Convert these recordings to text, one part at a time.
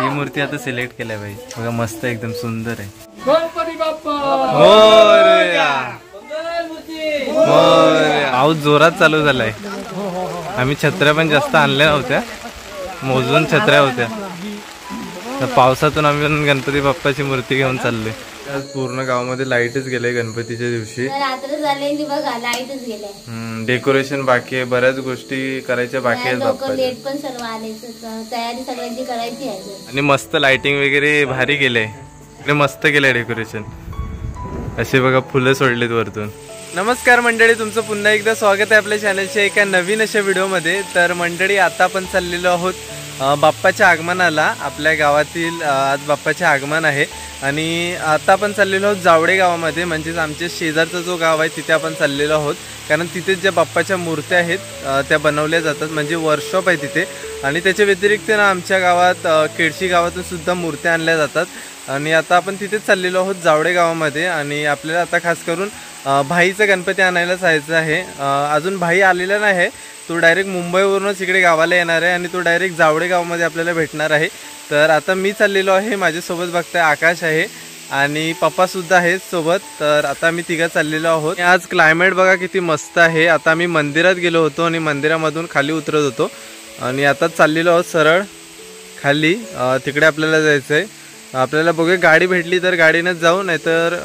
ही मूर्ती आता सिलेक्ट केल्या भाई बघा, मस्त एकदम सुंदर आहे. गणपती बाप्पा पाऊस जोरात चालू झालाय. आम्ही छत्र्या पण जास्त आणल्या नव्हत्या, मोजून छत्र्या होत्या. तर पावसातून आम्ही पण गणपती बाप्पाची मूर्ती घेऊन चाललोय. आज पूर्ण गावामध्ये लाईटच गेले गणपतीच्या दिवशी. रात्र झालेली बघा, लाईटच गेले. डेकोरेशन बाकी आहे, बऱ्याच गोष्टी करायच्या बाकी आहेत. लेट पण सर्व आले, तयारी सगळ्यांची करायची आहे. आणि मस्त लाइटिंग वगैरे भारी केले, मस्त केलंय डेकोरेशन. असे बघा फुलं सोडलेत वरतून. नमस्कार मंडळी, तुमचं पुन्हा एकदा स्वागत आहे आपल्या चॅनलच्या एका नवीन अशा व्हिडिओमध्ये. तर मंडळी आता आपण चाललेलो आहोत बाप्पाच्या आगमनाला. आपल्या गावातील आज बाप्पाचे आगमन आहे आणि आता आपण चाललेलो आहोत जावडे गावामध्ये, म्हणजेच आमच्या शेजारचा जो गाव आहे तिथे आपण चाललेलो आहोत. कारण तिथे ज्या बाप्पाच्या मूर्त्या आहेत त्या बनवल्या जातात, म्हणजे वर्कशॉप आहे तिथे. आणि त्याच्या व्यतिरिक्त ना आमच्या गावात केडशी गावातून सुद्धा मूर्त्या आणल्या जातात. आणि आता आपण तिथेच चाललेलो आहोत जावडे गावामध्ये. आणि आपल्याला आता खास करून भाईचा गणपती आणायला जायचं आहे. अजून भाई आलेला नाही आहे, तो डायरेक्ट मुंबईवरूनच इकडे गावाला येणार आहे आणि तो डायरेक्ट जावडे गावामध्ये आपल्याला भेटणार आहे. तर आता मी चाललेलो आहे, माझ्यासोबत बघताय आकाश आहे आणि पप्पा सुद्धा आहेत सोबत. तर आता मी तिघं चाललेलो आहोत. आज क्लायमेट बघा किती मस्त आहे. आता आम्ही मंदिरात गेलो होतो आणि मंदिरामधून खाली उतरत होतो आणि आता चाललेलो आहोत सरळ खाली. तिकडे आपल्याला जायचं आहे. आपल्याला बघूया गाडी भेटली तर गाडीनंच जाऊ, नाहीतर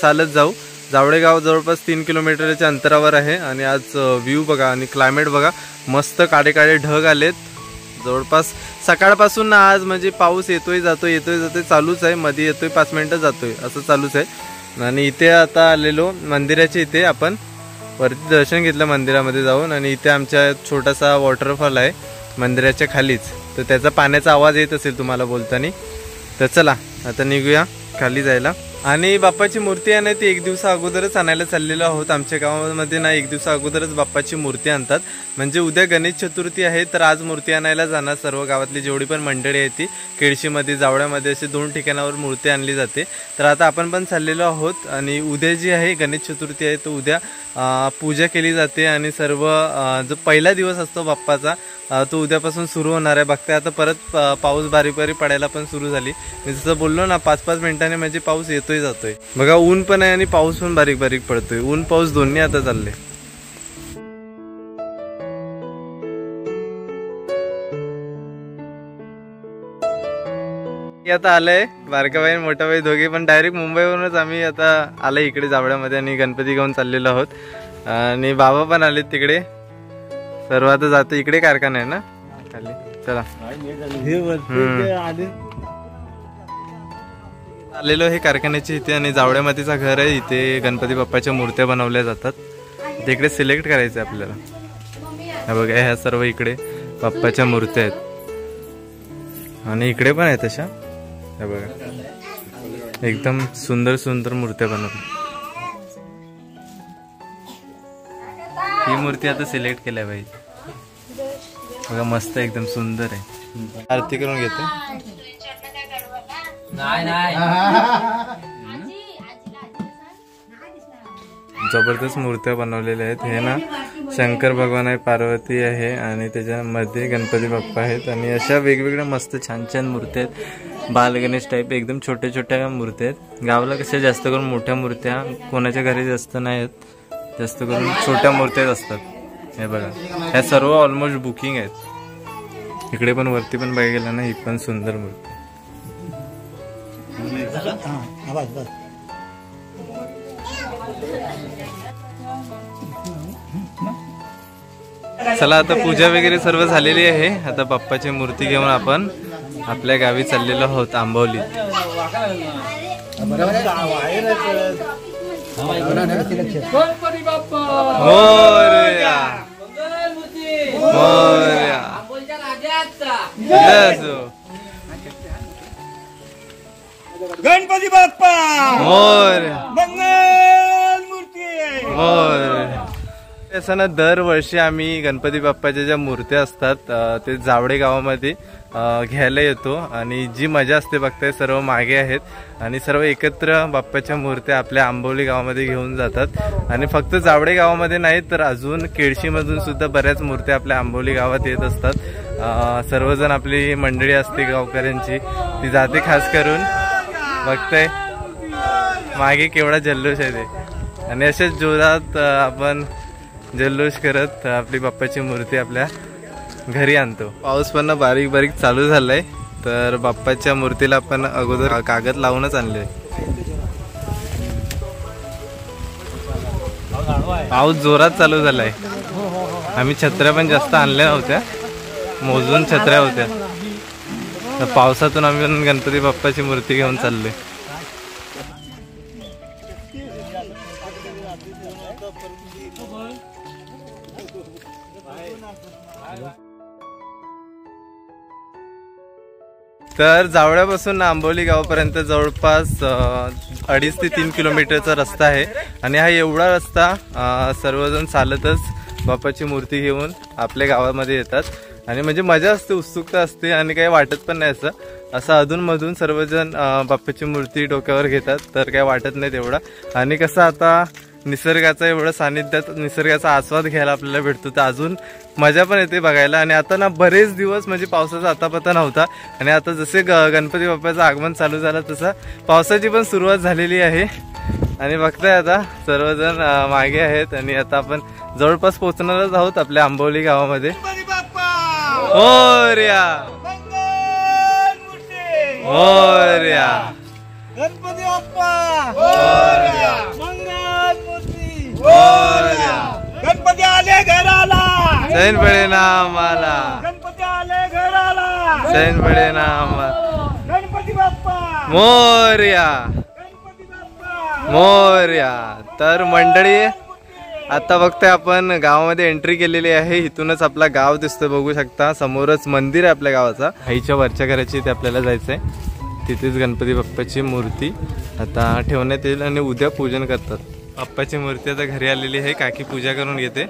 चालत जाऊ. जावडे गाव जवळपास 3 किलोमीटरच्या अंतरावर आहे. आणि आज व्ह्यू बघा आणि क्लायमेट बघा, मस्त काळे काळे ढग आलेत. जवळपास सकाळपासून ना आज म्हणजे पाऊस येतोय जातोय चालूच आहे. मध्ये येतोय 5 मिनिटं जातोय, असं चालूच आहे. आणि इथे आता आलेलो मंदिराच्या इथे, आपण वरती दर्शन घेतलं मंदिरामध्ये जाऊन. आणि इथे आमच्या छोटासा वॉटरफॉल आहे मंदिराच्या खालीच, तर त्याचा पाण्याचा आवाज येत असेल तुम्हाला बोलताना. तर चला आता निघूया खाली जायला. आणि बाप्पाची मूर्ती आहे ना ती 1 दिवसा अगोदरच आणायला चाललेलो आहोत. आमच्या गावामध्ये ना 1 दिवसा अगोदरच बाप्पाची मूर्ती आणतात. म्हणजे उद्या गणेश चतुर्थी आहे, तर आज मूर्ती आणायला जाणार सर्व गावातली जेवढी पण मंडळी आहे ती. केडशीमध्ये जावड्यामध्ये असे 2 ठिकाणावर मूर्ती आणली जाते. तर आता आपण पण चाललेलो आहोत. आणि उद्या जी आहे गणेश चतुर्थी आहे, तो उद्या पूजा केली जाते. आणि सर्व जो पहिला दिवस असतो बाप्पाचा तो उद्यापासून सुरू होणार आहे. बघताय आता परत पाऊस बारीक बारीक पडायला पण सुरू झाली. मी जसं बोललो ना 5-5 मिनिटांनी म्हणजे पाऊस येतोय जातोय. बघा ऊन पण आहे आणि पाऊस पण बारीक बारीक पडतोय. ऊन पाऊस दोन्ही आता चालले. आता आलंय बारका बाई मोठा बाई दोघे पण डायरेक्ट मुंबईवरूनच आम्ही आता आलोय इकडे जावड्यामध्ये आणि गणपती घेऊन चाललेलो आहोत. आणि बाबा पण आलेत तिकडे. सर्व आता जातो इकडे, कारखाना आहे ना खाली. चला आलेलो हे कारखान्याची इथे. आणि जावड्यामध्येचा घर आहे, इथे गणपती बाप्पाच्या मूर्त्या बनवल्या जातात. तिकडे सिलेक्ट करायचं आपल्याला. हे बघा ह्या सर्व इकडे बाप्पाच्या मूर्त्या आहेत आणि इकडे पण आहेत तशा. हे बघा एकदम सुंदर सुंदर मूर्त्या बनवल्या. ही मूर्ती आता सिलेक्ट केल्या भाई बघा, मस्त एकदम सुंदर आहे. आरती करून घेते. जबरदस्त मूर्त्या बनवलेल्या आहेत. हे ना शंकर भगवान आहे, पार्वती आहे आणि त्याच्यामध्ये गणपती बाप्पा आहेत. आणि अशा वेगवेगळ्या मस्त छान छान मूर्त्या आहेत. बाल गणेश टाईप एकदम छोट्या छोट्या मूर्त्या आहेत. गावाला कशा जास्त करून मोठ्या मूर्त्या कोणाच्या घरी जास्त नाही आहेत, जास्त करून छोट्या मूर्त्याच असतात. हे बघा ह्या सर्व ऑलमोस्ट बुकिंग आहेत. इकडे पण वरती पण बघायला गेला ना, ही पण सुंदर मूर्ती. चला आता पूजा वगैरे सर्व झालेली आहे. आता बाप्पाची मूर्ती घेऊन आपण आपल्या गावी चाललेलो आहोत आंबवली. गणपती बाप्पा मोरया मोरया. गणपती बाप्पा मोरया मंगल मूर्ती मोरया. असं ना दरवर्षी आम्ही गणपती बाप्पाच्या ज्या मूर्त्या असतात ते जावडे गावामध्ये घ्यायला येतो. आणि जी मजा असते बघताय, सर्व मागे आहेत आणि सर्व एकत्र बाप्पाच्या मूर्त्या आपल्या आंबवली गावामध्ये घेऊन जातात. आणि फक्त जावडे गावामध्ये नाही तर अजून केडशीमधून सुद्धा बऱ्याच मूर्त्या आपल्या आंबवली गावात येत असतात. सर्वजण आपली मंडळी असते गावकऱ्यांची, ती जाते खास करून. बघताय मागे केवढा जल्लोष आहे ते. आणि अशाच जोरात आपण जल्लोष करत आपली बाप्पाची मूर्ती आपल्या घरी आणतो. पाऊस पण बारीक बारीक चालू झालाय, तर बाप्पाच्या मूर्तीला आपण अगोदर कागद लावूनच आणले. पाऊस जोरात चालू झालाय. आम्ही छत्र्या पण जास्त आणल्या नव्हत्या, मोजून छत्र्या होत्या. तर पावसातून आम्ही गणपती बाप्पाची मूर्ती घेऊन चाललोय. तर जावळ्यापासून आंबोली गावापर्यंत जवळपास 2.5 ते 3 किलोमीटरचा रस्ता आहे. आणि हा एवढा रस्ता सर्वजण चालतच बाप्पाची मूर्ती घेऊन आपल्या गावामध्ये येतात. आणि म्हणजे मजा असते, उत्सुकता असते आणि काही वाटत पण नाही. असं अधूनमधून सर्वजण बाप्पाची मूर्ती डोक्यावर घेतात, तर काही वाटत नाही तेवढा. आणि कसं आता निसर्गाचा एवढं सानिध्यात निसर्गाचा आस्वाद घ्यायला आपल्याला भेटतो, तर अजून मजा पण येते बघायला. आणि आता ना बरेच दिवस म्हणजे पावसाचा अतापता नव्हता, आणि आता जसे गणपती बाप्पाचं आगमन चालू झालं तसं पावसाची पण सुरुवात झालेली आहे. आणि बघताय आता सर्वजण मागे आहेत, आणि आता आपण जवळपास पोहोचणारच आहोत आपल्या आंबोली गावामध्ये. मोरया मोरया गणपती बाप्पा मंगल मूर्ती गणपती आले घराला, सैन पडे ना आम्हाला, गणपती आले घराला, सैन पडे ना आम्हाला. गणपती बाप्पा मोरया गणपती बाप्पा मोरया. तर मंडळी आता बघताय आपण गावामध्ये एंट्री केलेली आहे. इथूनच आपला गाव दिसतोय, बघू शकता. समोरच मंदिर आहे आपल्या गावाचा. आईच्या वरच्या घराची ते आपल्याला जायचंय. तिथेच गणपती बाप्पाची मूर्ती आता ठेवण्यात येईल आणि उद्या पूजन करतात. बाप्पाची मूर्ती आता घरी आलेली आहे, काकी पूजा करून घेते.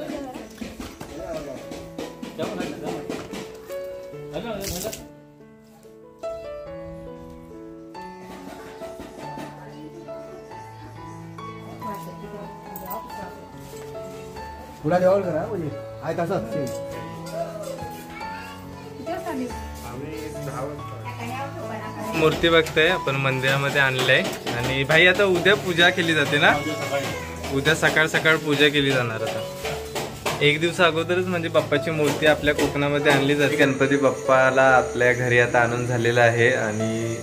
पुढा देवाळ करा म्हणजे आहे तसंच. मूर्ती बघताय आपण मंदिरामध्ये आणलंय. आणि भाई आता उद्या पूजा केली जाते ना, उद्या सकाळ सकाळ पूजा केली जाणार. आता 1 दिवस अगोदरच म्हणजे बाप्पाची मूर्ती आपल्या कोकणामध्ये आणली जाते. गणपती बाप्पाला आपल्या घरी आता आणून झालेला आहे. आणि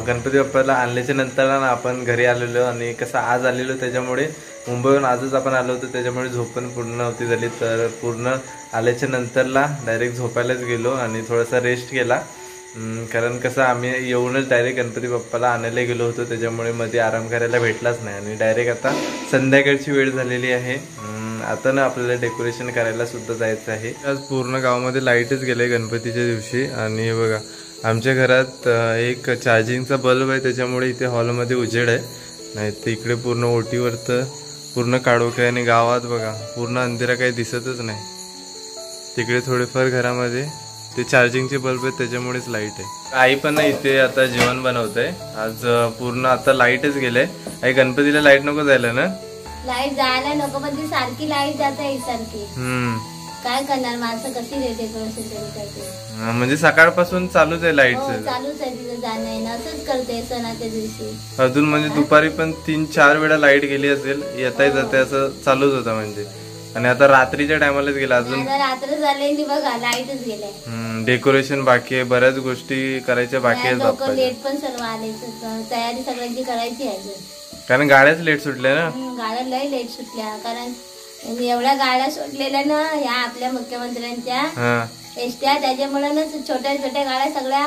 गणपती बाप्पाला आणल्याच्या नंतर ना आपण घरी आलेलो, आणि कसं आज आलेलो त्याच्यामुळे मुंबईहून आजच आपण आलो होतो, त्याच्यामुळे झोप पण पूर्ण नव्हती झाली. तर पूर्ण आल्याच्या नंतरला डायरेक्ट झोपायलाच गेलो आणि थोडासा रेस्ट केला. कारण कसं आम्ही येऊनच डायरेक्ट गणपती बाप्पाला आणायला गेलो होतो, त्याच्यामुळे मध्ये आराम करायला भेटलाच नाही. आणि डायरेक्ट आता संध्याकाळची वेळ झालेली आहे. आता ना आपल्याला डेकोरेशन करायला सुद्धा जायचं आहे. आज पूर्ण गावामध्ये लाईटच गेले गणपतीच्या दिवशी. आणि हे बघा आमच्या घरात एक चार्जिंगचा बल्ब आहे, त्याच्यामुळे इथे हॉलमध्ये उजेड आहे. नाही तर इकडे पूर्ण ओटीवर तर पूर्ण काळोख आहे. आणि गावात बघा पूर्ण अंधेरा काही दिसतच नाही. तिकडे थोडेफार घरामध्ये ते चार्जिंगचे बल्ब आहेत, त्याच्यामुळेच लाईट आहे. आई पण इथे आता जेवण बनवत आहे. आज पूर्ण आता लाईटच गेलंय. आई गणपतीला लाईट नको जायला ना, लाईट जायला नको, पण ती सारखी लाईट जाते एकसारखी. काय करणार माणसं, कशी डेकोरेशन करते. म्हणजे सकाळपासून चालूच आहे लाईट, चालूच आहे तिथं जाणं येणं, असंच करते सणाच्या दिवशी. अजून म्हणजे दुपारी पण 3-4 वेळा लाईट गेली असेल, येता जाते असं चालूच होतं म्हणजे. आणि आता रात्रीच्या टायमालाच गेला, अजून रात्र झाले बघा लाईटच गेले. डेकोरेशन बाकी आहे, बऱ्याच गोष्टी करायच्या बाकी आहेत. लेट पण सर्व आले, तयारी सगळ्यांची करायची आहे. कारण गाड्याच लेट सुटल्या ना, गाड्या लय लेट सुटल्या. कारण एवढ्या गाड्या सुटलेल्या ना ह्या आपल्या मुख्यमंत्र्यांच्या एसट्या, त्याच्यामुळे ना छोट्या छोट्या गाड्या सगळ्या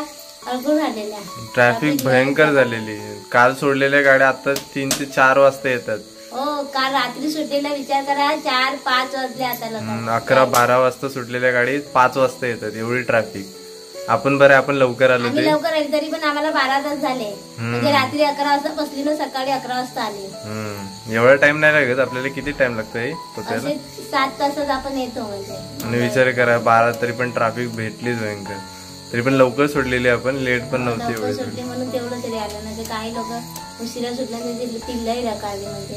अडकून राहिलेल्या. ट्रॅफिक भयंकर झालेली. काल सोडलेल्या गाड्या आता 3 ते 4 वाजता येतात. हो, काल रात्री सुटलेला विचार करा, 4-5 वाजले आता. 11-12 वाजता सुटलेल्या गाडी 5 वाजता येतात. एवढी ट्रॅफिक. आपण बरं आपण लवकर आलो, लवकर आले तरी पण आम्हाला 12 तास झाले. म्हणजे रात्री 11 वाजता बसली ना, सकाळी 11 वाजता आले. एवढा टाइम नाही लागत आपल्याला. किती टाइम लागतोय? 7 तासात आपण येतो म्हणजे. आणि विचार करा 12 तरी पण ट्रॅफिक भेटलीच भयंकर. तरी पण लवकर सोडलेली आपण, लेट पण नव्हती एवढी सुटली म्हणून तेवढं तरी आलं. म्हणजे काही लोक उशिरा सुटल्याने तिल्लाही रकाळली म्हणजे.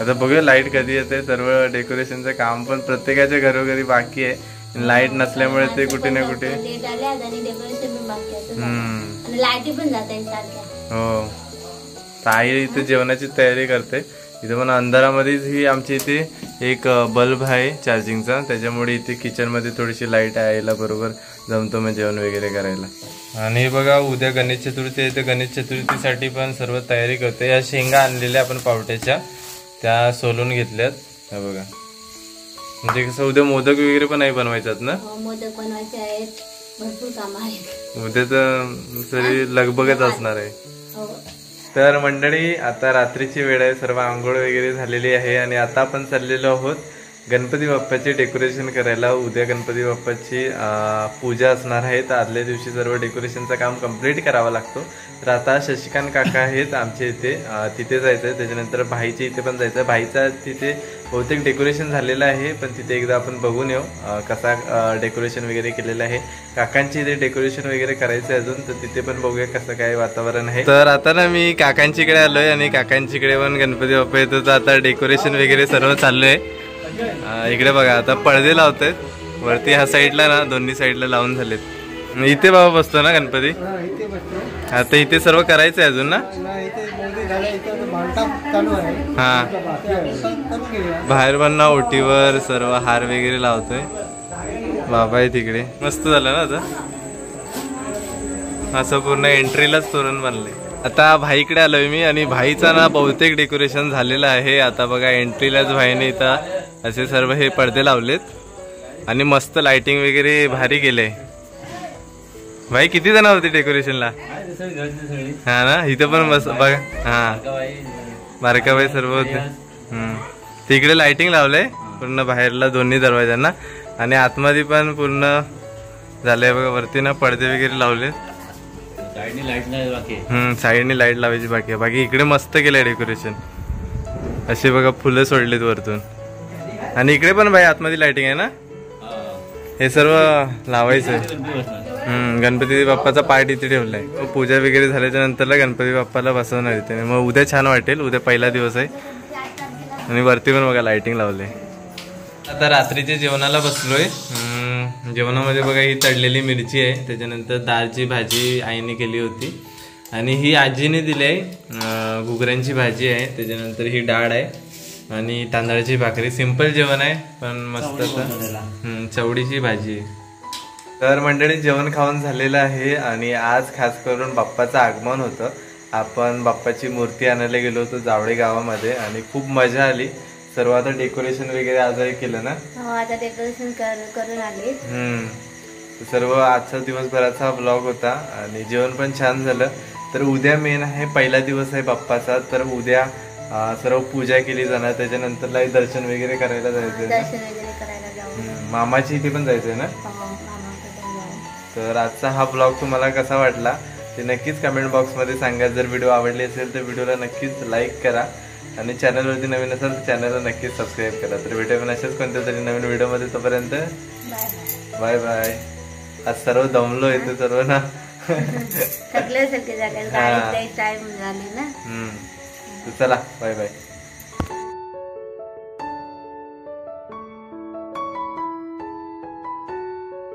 आता बघूया लाईट कधी येते. सर्व डेकोरेशनचं काम पण प्रत्येकाच्या घरोघरी बाकी आहे. लाईट नसल्यामुळे ते कुठे ना कुठे लेट आल्यात आणि डेकोरेशन पण बाकी आहे हम्म. आणि लाईटी पण जात आहेत सारख्या. हो ताई इथे जेवणाची तयारी करते. इथे पण अंधारामध्येच ही आमची इथे एक बल्ब आहे चार्जिंगचा, त्याच्यामुळे इथे किचन मध्ये थोडीशी लाईट यायला बरोबर जमतो मग जेवण वगैरे करायला. आणि बघा उद्या गणेश चतुर्थी आहे, तर गणेश चतुर्थीसाठी पण सर्व तयारी करते. या शेंगा आणलेल्या आपण पावट्याच्या त्या सोलून घेतल्यात. हे बघा म्हणजे कसं उद्या मोदक वगैरे पण नाही बनवायच्यात ना. मोदक बनवायचे आहेत, भरपूर काम आहेत उद्या तर सरी लगबगच असणार आहे. हो. तर मंडळी आता रात्रीची वेळ आहे, सर्व आंघोळ वगैरे झालेली आहे आणि आता आपण चाललेलो आहोत गणपती बाप्पाचे डेकोरेशन करायला. उद्या गणपती बाप्पाची पूजा असणार आहे, तर आदल्या दिवशी सर्व डेकोरेशनचं काम कम्प्लीट करावं लागतो. तर आता शशिकांत काका आहेत आमच्या इथे, तिथे जायचं आहे. त्याच्यानंतर भाईच्या इथे पण जायचं आहे. भाईचा तिथे बहुतेक डेकोरेशन झालेलं आहे, पण तिथे एकदा आपण बघून येऊ कसा डेकोरेशन वगैरे केलेलं आहे. काकांची इथे डेकोरेशन वगैरे करायचं आहे अजून, तर तिथे पण बघूया कसं काय वातावरण आहे. तर आता ना मी काकांचीकडे आलोय आणि काकांचीकडे पण गणपती बाप्पा येतो, तर आता डेकोरेशन वगैरे सर्व चालू आहे. इकडे बघा आता पडदे लावतायत वरती, ह्या साईडला ना दोन्ही साईडला लावून झालेत. इथे बाबा बसतो ना गणपती. आता इथे सर्व करायचं आहे अजून ना. हा बाहेर पण ना ओटीवर सर्व हार वगैरे लावतोय. बाबा आहे तिकडे. मस्त झालं ना आता, असं पूर्ण एंट्रीलाच तोरण बनलंय. आता भाईकडे आलोय मी आणि भाईचा ना बहुतेक डेकोरेशन झालेलं आहे. आता बघा एंट्रीलाच भाईने इथं असे सर्व हे पडदे लावलेत आणि मस्त लाइटिंग वगैरे भारी केले. भाई किती जण होते डेकोरेशनला. हा ना इथं पण बस बघा. हा बारकाबाई सर्व होते. तिकडे लाइटिंग लावलंय पूर्ण बाहेरला दोन्ही दरवाजांना आणि आतमध्ये पण पूर्ण झालंय बघा. वरती ना पडदे वगैरे लावले. साईडने लाईट लावायची बाकी आहे. बाकी इकडे मस्त केलंय डेकोरेशन. असे बघा फुलं सोडलेत वरतून आणि इकडे पण भाई आतमध्ये लाइटिंग आहे ना. हे सर्व लावायचं. गणपती बाप्पाचा पार्ट इथे ठेवलाय. पूजा वगैरे झाल्याच्या नंतरला गणपती बाप्पाला बसवणार इथे. मग उद्या छान वाटेल. उद्या पहिला दिवस आहे आणि वरती पण बघा लाइटिंग लावले. आता रात्रीच्या जेवणाला बसलोय. जेवणामध्ये बघा ही तळलेली मिरची आहे, त्याच्यानंतर दाळची भाजी आईने केली होती आणि ही आजीने दिली आहे घुगऱ्यांची भाजी आहे. त्याच्यानंतर ही डाळ आहे आणि तांदळाची भाकरी. सिंपल जेवण आहे पण मस्त चवडीची भाजी आहे. तर मंडळी जेवण खाऊन झालेलं आहे आणि आज खास करून बाप्पाचं आगमन होतं. आपण बाप्पाची मूर्ती आणायला गेलो होतो जावळे गावामध्ये आणि खूप मजा आली. सर्व आता डेकोरेशन वगैरे आजही केलं ना. आता डेकोरेशन करून आले. सर्व आजचा दिवसभराचा ब्लॉग होता आणि जेवण पण छान झालं. तर उद्या मेन आहे पहिला दिवस आहे बाप्पाचा, तर उद्या सर्व पूजा केली जाणार. त्याच्यानंतर दर्शन वगैरे करायला जायचंय. मामाची इथे पण जायचंय ना. तर आजचा हा ब्लॉग तुम्हाला कसा वाटला ते नक्कीच कमेंट बॉक्समध्ये सांगा. जर व्हिडिओ आवडली असेल तर व्हिडिओला नक्कीच लाईक करा आणि चॅनलवरती नवीन असेल तर चॅनलला नक्कीच सबस्क्राईब करा. तर भेटूया पण अशाच कोणत्या तरी नवीन व्हिडिओमध्ये. तोपर्यंत बाय बाय. आज सर्व दमलो येतो सर्व ना. थकल्यासारखे झाले, गाडीत टाइम झाले ना. चला बाय बाय.